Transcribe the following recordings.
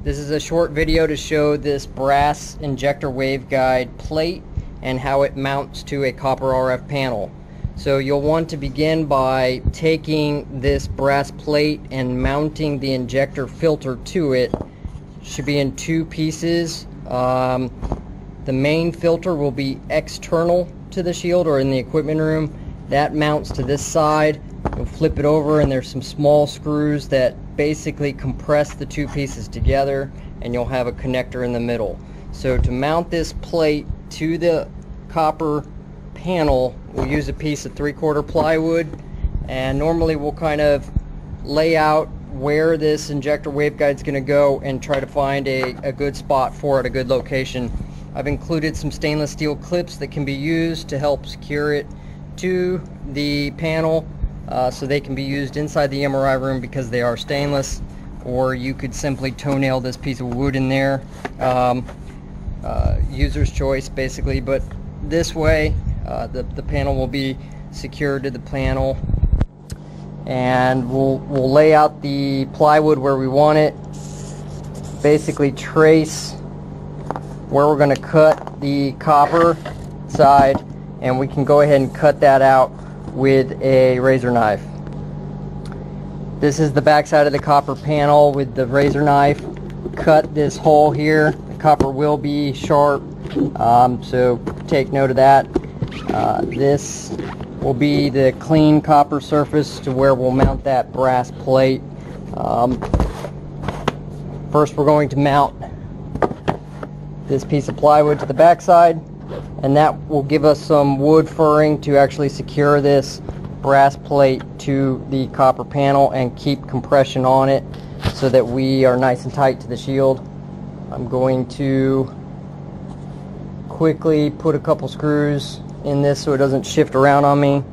This is a short video to show this brass injector waveguide plate and how it mounts to a copper RF panel. So you'll want to begin by taking this brass plate and mounting the injector filter to it. Should be in two pieces. The main filter will be external to the shield or in the equipment room. That mounts to this side. You'll flip it over and there's some small screws that basically compress the two pieces together, and you'll have a connector in the middle. So to mount this plate to the copper panel, we'll use a piece of 3/4 plywood, and normally we'll kind of lay out where this injector waveguide is going to go and try to find a good spot for it, a good location. I've included some stainless steel clips that can be used to help secure it to the panel, so they can be used inside the MRI room because they are stainless, or you could simply toenail this piece of wood in there. User's choice basically, but this way the panel will be secured to the panel, and we'll lay out the plywood where we want it, basically trace where we're going to cut the copper side, and we can go ahead and cut that out with a razor knife. This is the back side of the copper panel with the razor knife. Cut this hole here. The copper will be sharp, so take note of that. This will be the clean copper surface to where we'll mount that brass plate. First we're going to mount this piece of plywood to the back side, and that will give us some wood furring to actually secure this brass plate to the copper panel and keep compression on it so that we are nice and tight to the shield. I'm going to quickly put a couple screws in this so it doesn't shift around on me.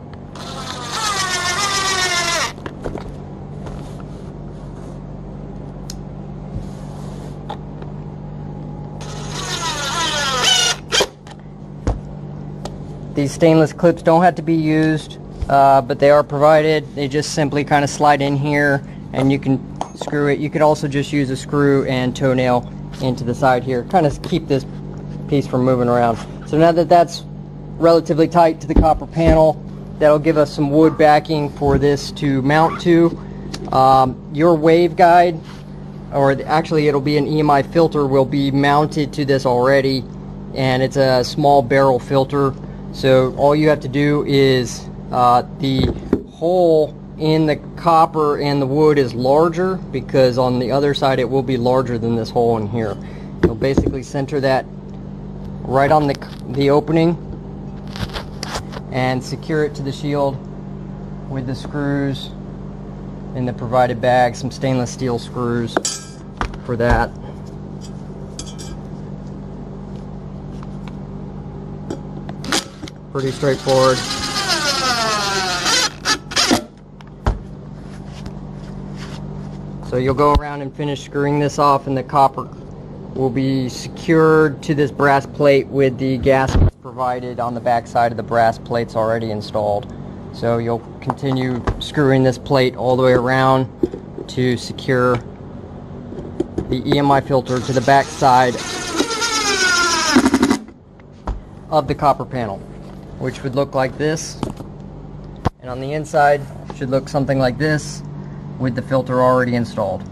These stainless clips don't have to be used, but they are provided. They just simply kind of slide in here and you can screw it. You could also just use a screw and toenail into the side here, kind of keep this piece from moving around. So now that that's relatively tight to the copper panel, that'll give us some wood backing for this to mount to. Your waveguide, or actually it'll be an EMI filter, will be mounted to this already, and it's a small barrel filter. So all you have to do is, the hole in the copper and the wood is larger because on the other side it will be larger than this hole in here. You'll basically center that right on the opening and secure it to the shield with the screws in the provided bag, some stainless steel screws for that. Pretty straightforward. So you'll go around and finish screwing this off, and the copper will be secured to this brass plate with the gaskets provided on the back side of the brass plates already installed. So you'll continue screwing this plate all the way around to secure the EMI filter to the back side of the copper panel, which would look like this, and on the inside should look something like this with the filter already installed.